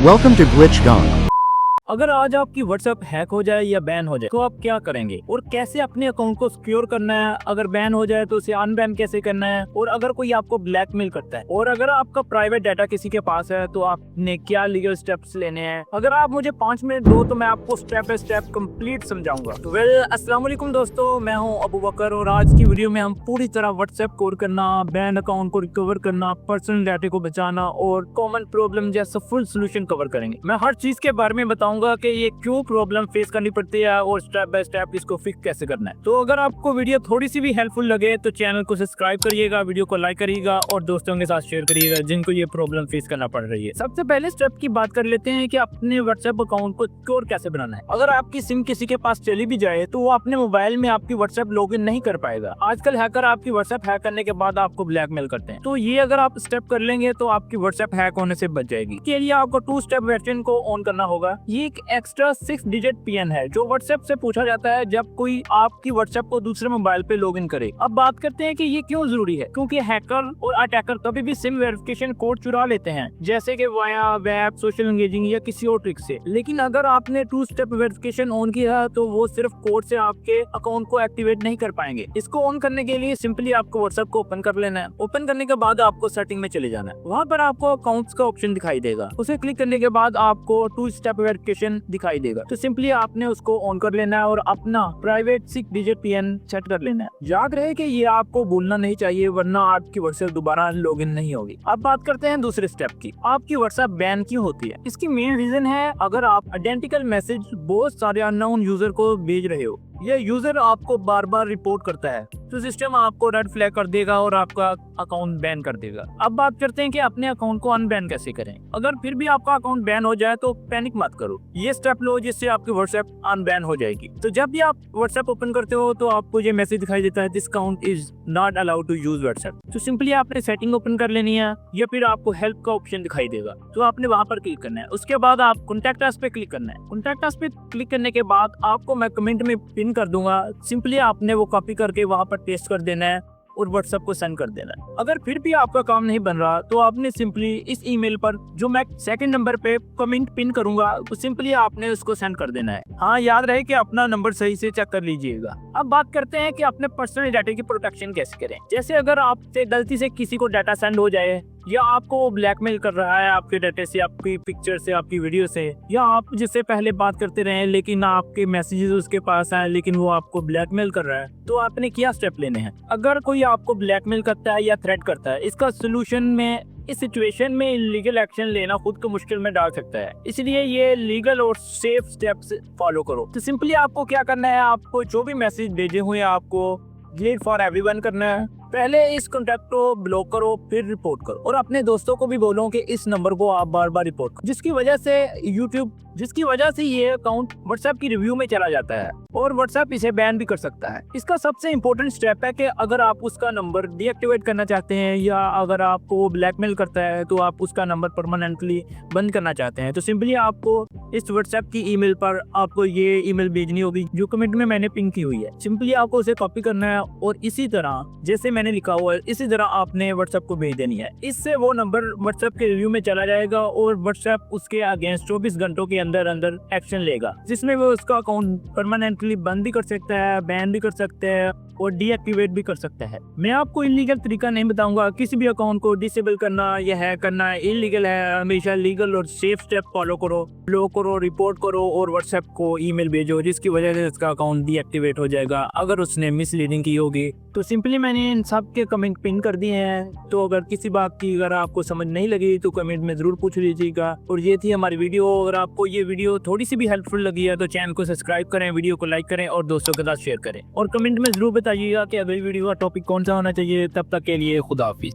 Welcome to Glitch Gong. अगर आज आपकी व्हाट्सएप हैक हो जाए या बैन हो जाए तो आप क्या करेंगे और कैसे अपने अकाउंट को सिक्योर करना है। अगर बैन हो जाए तो उसे अनबैन कैसे करना है, और अगर कोई आपको ब्लैकमेल करता है और अगर आपका प्राइवेट डाटा किसी के पास है तो आपने क्या लीगल स्टेप्स लेने हैं। अगर आप मुझे 5 मिनट दो तो मैं आपको स्टेप बाय स्टेप कंप्लीट समझाऊंगा। अस्सलाम वालेकुम दोस्तों, मैं हूं अबू बकर और आज की वीडियो में हम पूरी तरह व्हाट्सएप कोर करना, बैन अकाउंट को रिकवर करना, पर्सनल डाटा को बचाना और कॉमन प्रॉब्लम जैसा फुल सोल्यूशन कवर करेंगे। मैं हर चीज के बारे में बताऊंगा कि ये क्यों प्रॉब्लम फेस करनी पड़ती है और स्टेप बाय स्टेप इसको फिक्स कैसे करना है। तो अगर आपको वीडियो थोड़ी सी भी हेल्पफुल लगे तो चैनल को सब्सक्राइब करिएगा, वीडियो को लाइक करिएगा और दोस्तों के साथ शेयर करिएगा जिनको ये प्रॉब्लम फेस करना पड़ रही है। सबसे पहले स्टेप की बात कर लेते हैं कि अपने व्हाट्सएप अकाउंट को सिक्योर कैसे बनाना है। अगर आपकी सिम किसी के पास चली भी जाए तो वो अपने मोबाइल में आपकी व्हाट्सएप लॉगिन नहीं कर पाएगा। आजकल हैकर आपकी व्हाट्सएप हैक करने के बाद आपको ब्लैकमेल करते हैं, तो ये अगर आप स्टेप कर लेंगे तो आपकी व्हाट्सएप हैक होने से बच जाएगी। इसके लिए आपको 2 स्टेप वर्जन को ऑन करना होगा। ये एक एक्स्ट्रा 6 डिजिट पिन है जो व्हाट्सएप से पूछा जाता है जब कोई आपकी व्हाट्सएप को दूसरे मोबाइल पे लॉगिन करे। अब बात करते हैं कि ये क्यों जरूरी है। क्योंकि हैकर और अटैकर कभी भी सिम वेरिफिकेशन कोड चुरा लेते हैं, जैसे कि वाया वेब, सोशल एंगेजिंग या किसी और ट्रिक से। लेकिन अगर आपने 2 स्टेप वेरिफिकेशन ऑन किया तो वो सिर्फ कोड से आपके अकाउंट को एक्टिवेट नहीं कर पाएंगे। इसको ऑन करने के लिए सिंपली आपको व्हाट्सएप को ओपन कर लेना है। ओपन करने के बाद आपको सेटिंग में चले जाना है। वहाँ पर आपको अकाउंट्स का ऑप्शन दिखाई देगा। उसे क्लिक करने के बाद आपको 2 स्टेप वेरिफिकेशन दिखाई देगा। तो सिंपली आपने उसको ऑन कर लेना है और अपना प्राइवेट 6 डिजिट पिन सेट कर लेना है। याद रहे कि ये आपको भूलना नहीं चाहिए, वरना आपकी व्हाट्सएप दोबारा लॉगिन नहीं होगी। अब बात करते हैं दूसरे स्टेप की। आपकी व्हाट्सएप बैन क्यों होती है? इसकी मेन रीजन है अगर आप आइडेंटिकल मैसेज बहुत सारे अननोन यूजर को भेज रहे हो। ये यूजर आपको बार बार रिपोर्ट करता है तो सिस्टम आपको रेड फ्लैग कर देगा और आपका अकाउंट बैन कर देगा। अब बात करते हैं कि अपने अकाउंट को अनबैन कैसे करें। अगर फिर भी आपका अकाउंट बैन हो जाए तो पैनिक मत करो, ये स्टेप लो जिससे आपकी व्हाट्सएप अनबैन हो जाएगी। तो जब भी आप व्हाट्सएप ओपन करते हो तो आपको ये मैसेज दिखाई देता है, this account is not allowed to use WhatsApp. तो सिंपली आपने सेटिंग ओपन कर लेनी है या फिर आपको हेल्प का ऑप्शन दिखाई देगा तो आपने वहां पर क्लिक करना है। उसके बाद आप कॉन्टैक्ट अस पे क्लिक करना है। कॉन्टैक्ट अस पे क्लिक करने के बाद आपको मैं कमेंट में पिन कर दूंगा, सिंपली आपने वो कॉपी करके वहां पर पेस्ट कर देना है और व्हाट्सएप को सेंड कर देना है। अगर फिर भी आपका काम नहीं बन रहा तो आपने सिंपली इस ईमेल पर जो मैं सेकंड नंबर पे कमेंट पिन करूंगा तो सिंपली आपने उसको सेंड कर देना है। हाँ, याद रहे कि अपना नंबर सही से चेक कर लीजिएगा। अब बात करते हैं कि अपने पर्सनल डाटा की प्रोटेक्शन कैसे करें। जैसे अगर आपसे गलती से किसी को डाटा सेंड हो जाए या आपको ब्लैकमेल कर रहा है आपके डाटा से, आपकी पिक्चर से, आपकी वीडियो से, या आप जिससे पहले बात करते रहे लेकिन आपके मैसेजेस उसके पास आए लेकिन वो आपको ब्लैकमेल कर रहा है, तो आपने क्या स्टेप लेने हैं। अगर कोई आपको ब्लैकमेल करता है या थ्रेट करता है, इसका सोल्यूशन में इस सिचुएशन में लीगल एक्शन लेना खुद को मुश्किल में डाल सकता है, इसलिए ये लीगल और सेफ स्टेप्स फॉलो करो। तो सिंपली आपको क्या करना है, आपको जो भी मैसेज भेजे हुए आपको डिलीट फॉर एवरीवन करना है। पहले इस कॉन्टैक्ट को ब्लॉक करो, फिर रिपोर्ट करो और अपने दोस्तों को भी बोलो कि इस नंबर को आप बार बार रिपोर्ट करो, जिसकी वजह से ये अकाउंट व्हाट्सएप की रिव्यू में चला जाता है और व्हाट्सएप इसे बैन भी कर सकता है। इसका सबसे इम्पोर्टेंट स्टेप है कि अगर आप उसका नंबर डीएक्टिवेट करना चाहते हैं या अगर आपको वो ब्लैकमेल करता है तो आप उसका नंबर परमानेंटली बंद करना चाहते हैं, तो सिंपली आपको इस व्हाट्सएप की ईमेल पर आपको ये ईमेल भेजनी होगी जो कमेंट में मैंने पिन की हुई है। सिंपली आपको उसे कॉपी करना है और इसी तरह जैसे मैंने लिखा हुआ है इसी तरह आपने व्हाट्सएप को भेज देनी है। इससे वो नंबर व्हाट्सएप के रिव्यू में चला जाएगा और व्हाट्सएप उसके अगेंस्ट 24 घंटों के अंदर एक्शन लेगा, जिसमें वो उसका अकाउंट परमानेंटली बंद भी कर सकता है, बैन भी कर सकता है और डीएक्टिवेट भी कर सकता है। मैं आपको इलीगल तरीका नहीं बताऊंगा। किसी भी अकाउंट को डिसेबल करना या हैक करना इलीगल है। हमेशा लीगल और सेफ स्टेप फॉलो करो, ब्लॉक करो, रिपोर्ट करो और व्हाट्सएप को ईमेल भेजो जिसकी वजह से उसका अकाउंट डीएक्टिवेट हो जाएगा अगर उसने मिसलीडिंग की होगी। तो सिंपली मैंने इन सब के कमेंट पिन कर दिए हैं। तो अगर किसी बात की अगर आपको समझ नहीं लगी तो कमेंट में जरूर पूछ लीजिएगा। और ये थी हमारी वीडियो। अगर आपको ये वीडियो थोड़ी सी भी हेल्पफुल लगी है तो चैनल को सब्सक्राइब करें, वीडियो को लाइक करें और दोस्तों के साथ शेयर करें और कमेंट में जरूर बताइएगा कि अगली वीडियो का टॉपिक कौन सा होना चाहिए। तब तक के लिए खुदा हाफिज।